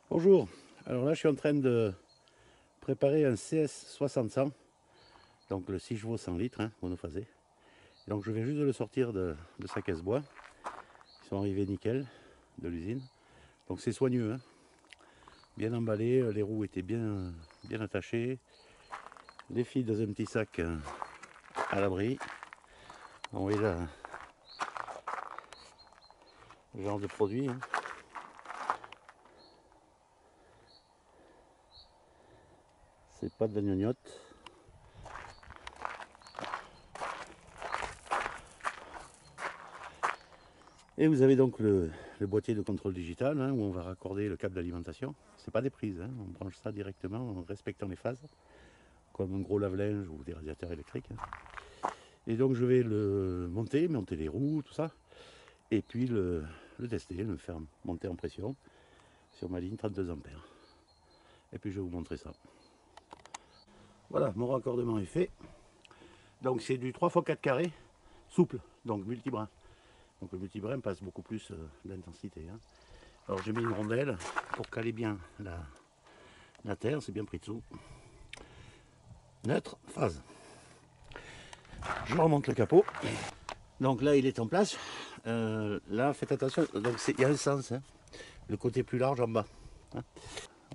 Bonjour, alors là je suis en train de préparer un CS 60-100, donc le 6 chevaux 100 litres, monophasé. Donc je viens juste de le sortir de sa caisse bois. Ils sont arrivés nickel de l'usine. Donc c'est soigneux, bien emballé, les roues étaient bien attachées, les fils dans un petit sac à l'abri. Vous voyez là, le genre de produit. C'est pas de la gnognotte. Et vous avez donc le boîtier de contrôle digital où on va raccorder le câble d'alimentation. C'est pas des prises, on branche ça directement en respectant les phases, comme un gros lave-linge ou des radiateurs électriques. Et donc je vais le monter les roues, tout ça, et puis le tester, le faire monter en pression sur ma ligne 32 ampères. Et puis je vais vous montrer ça. Voilà, mon raccordement est fait. Donc c'est du 3x4 carré, souple, donc multibrin. Donc le multibrin passe beaucoup plus d'intensité. Alors j'ai mis une rondelle pour caler bien la terre, c'est bien pris dessous. Neutre, phase. Je remonte le capot. Donc là il est en place. Là faites attention, donc il y a un sens, le côté plus large en bas.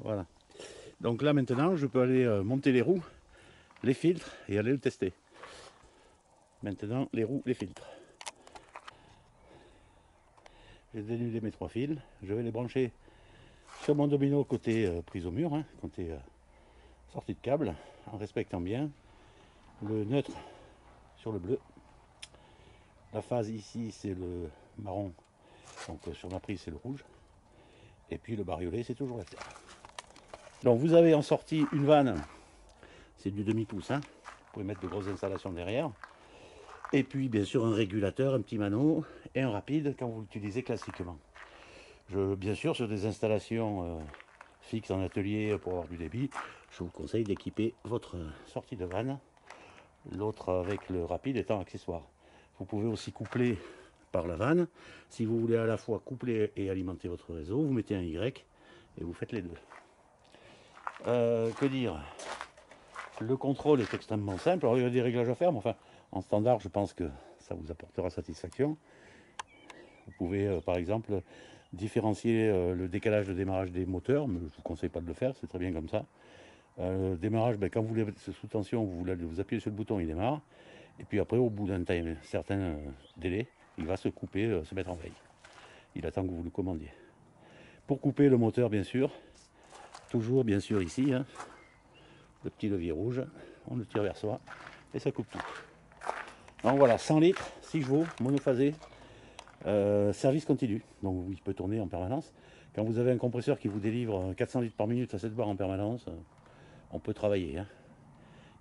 Voilà. Donc là maintenant je peux aller monter les roues, les filtres et aller le tester. Maintenant les roues, les filtres. J'ai dénudé mes 3 fils, je vais les brancher sur mon domino côté prise au mur, côté sortie de câble, en respectant bien le neutre sur le bleu. La phase ici c'est le marron, donc sur ma prise c'est le rouge, et puis le bariolé c'est toujours la terre. Donc vous avez en sortie une vanne, c'est du demi-pouce, vous pouvez mettre de grosses installations derrière. Et puis bien sûr un régulateur, un petit mano et un rapide quand vous l'utilisez classiquement. Bien sûr sur des installations fixes en atelier pour avoir du débit, je vous conseille d'équiper votre sortie de vanne, l'autre avec le rapide étant accessoire. Vous pouvez aussi coupler par la vanne. Si vous voulez à la fois coupler et alimenter votre réseau, vous mettez un Y et vous faites les deux. Que dire? Le contrôle est extrêmement simple. Alors il y a des réglages à faire, mais enfin en standard je pense que ça vous apportera satisfaction. Vous pouvez par exemple différencier le décalage de démarrage des moteurs, mais je ne vous conseille pas de le faire, c'est très bien comme ça. Démarrage, quand vous voulez sous tension, vous appuyez sur le bouton, il démarre. Et puis après, au bout d'un certain délai, il va se couper, se mettre en veille. Il attend que vous le commandiez. Pour couper le moteur, bien sûr, toujours bien sûr ici, le petit levier rouge, on le tire vers soi et ça coupe tout. Donc voilà, 100 litres, 6 chevaux, monophasé, service continu, donc il peut tourner en permanence. Quand vous avez un compresseur qui vous délivre 400 litres par minute à 7 bars en permanence, on peut travailler,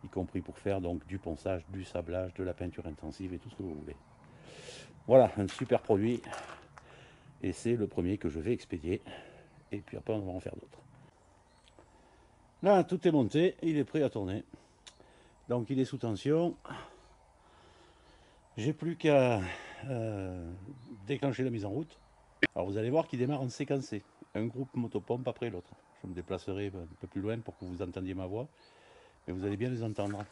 y compris pour faire donc du ponçage, du sablage, de la peinture intensive et tout ce que vous voulez. Voilà, un super produit, et c'est le premier que je vais expédier, et puis après on va en faire d'autres. Là, tout est monté, il est prêt à tourner. Donc il est sous tension. J'ai plus qu'à déclencher la mise en route. Alors vous allez voir qu'il démarre en séquencé. Un groupe motopompe après l'autre. Je me déplacerai un peu plus loin pour que vous entendiez ma voix. Mais vous allez bien les entendre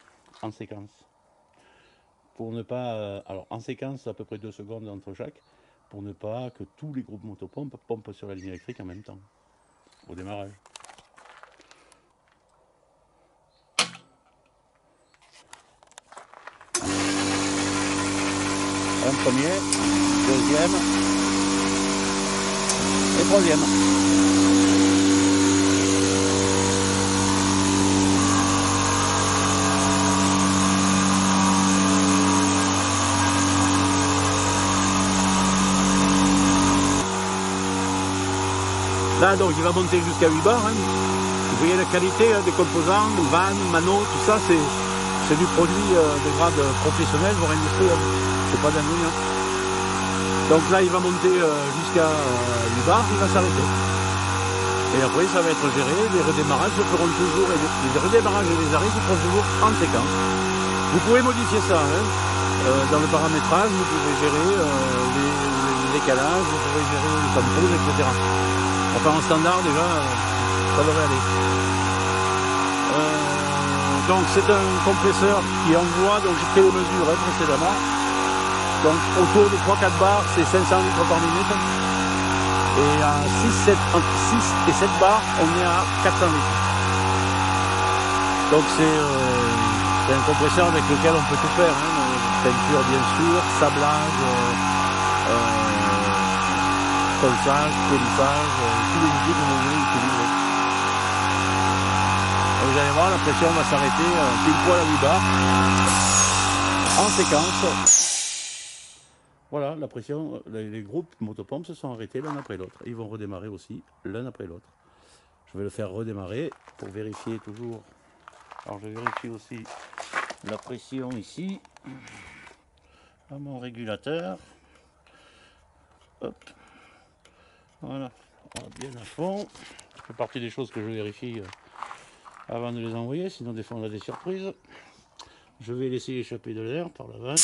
en séquence. Pour ne pas... alors en séquence, à peu près 2 secondes entre chaque. Pour ne pas que tous les groupes motopompes pompent sur la ligne électrique en même temps. Au démarrage. Un premier, deuxième et troisième. Là donc il va monter jusqu'à 8 bars. Vous voyez la qualité des composants, vannes, mano, tout ça c'est du produit de grade professionnel, voire industriel. C'est pas dingue. Donc là il va monter jusqu'à 8 bars, il va s'arrêter. Et après ça va être géré, les redémarrages se feront toujours, et les redémarrages et les arrêts se feront toujours en séquence. Vous pouvez modifier ça, dans le paramétrage, vous pouvez gérer les décalages, vous pouvez gérer les tampons, etc. Enfin en standard déjà, ça devrait aller. Donc c'est un compresseur qui envoie, donc j'ai fait les mesures précédemment. Donc autour de 3-4 bars, c'est 500 litres par minute. Et à entre 6 et 7 bars, on est à 400 litres. Donc c'est un compresseur avec lequel on peut tout faire. Hein. Peinture bien sûr, sablage, colçage, polissage, tous les outils que vous voulez utiliser. Et vous allez voir, la pression va s'arrêter pile poil à 8 bars en séquence. Voilà, la pression, les groupes motopompes se sont arrêtés l'un après l'autre. Ils vont redémarrer aussi l'un après l'autre. Je vais le faire redémarrer pour vérifier toujours. Alors je vérifie aussi la pression ici à mon régulateur. Hop. Voilà, bien à fond. Ça fait partie des choses que je vérifie avant de les envoyer, sinon des fois on a des surprises. Je vais laisser échapper de l'air par la vanne.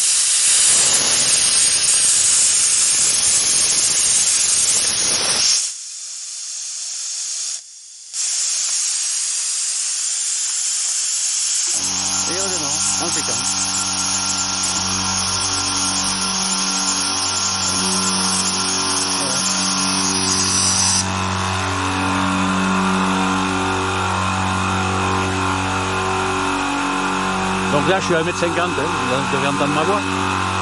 Et redémarre en séquence. Donc là je suis à 1,50 m, vous devez entendre ma voix.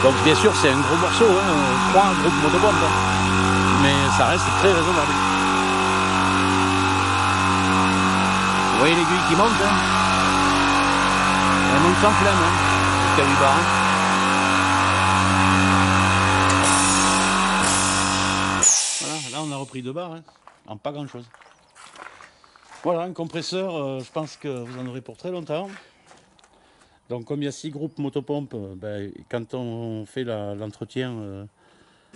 Donc bien sûr c'est un gros morceau, 3 groupes motopompes, mais ça reste très raisonnable. Vous voyez l'aiguille qui monte, elle monte sans flamme, jusqu'à 8 bars. Voilà, là on a repris 2 bars, en pas grand chose. Voilà, un compresseur, je pense que vous en aurez pour très longtemps. Donc comme il y a 6 groupes motopompes, quand on fait l'entretien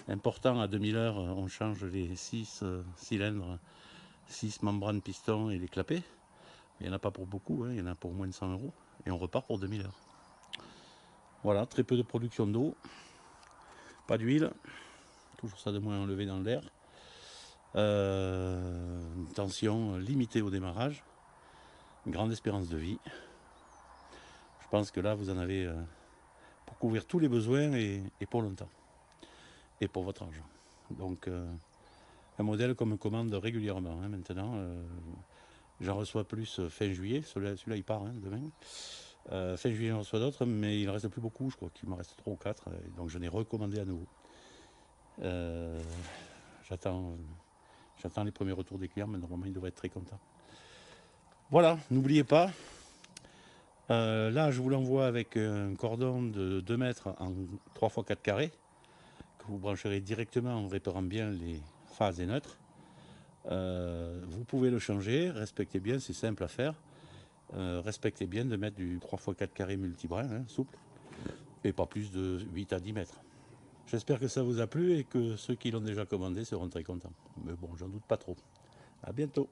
important à 2000 heures, on change les 6 cylindres, 6 membranes pistons et les clapets. Il n'y en a pas pour beaucoup, il y en a pour moins de 100 € et on repart pour 2000 heures. Voilà, très peu de production d'eau, pas d'huile, toujours ça de moins enlevé dans l'air. Tension limitée au démarrage, une grande espérance de vie. Je pense que là vous en avez pour couvrir tous les besoins et pour longtemps. Et pour votre argent. Donc un modèle qu'on me commande régulièrement maintenant. J'en reçois plus fin juillet, celui-là il part demain. Fin juillet j'en reçois d'autres, mais il ne reste plus beaucoup, je crois qu'il me reste 3 ou 4, donc je l'ai recommandé à nouveau. J'attends les premiers retours des clients, mais normalement ils devraient être très contents. Voilà, n'oubliez pas, là je vous l'envoie avec un cordon de 2 mètres en 3 x 4 carrés, que vous brancherez directement en réparant bien les phases et neutres. Vous pouvez le changer, respectez bien, c'est simple à faire. Respectez bien de mettre du 3 x 4 carrés multibrin, souple, et pas plus de 8 à 10 mètres. J'espère que ça vous a plu et que ceux qui l'ont déjà commandé seront très contents. Mais bon, j'en doute pas trop. À bientôt.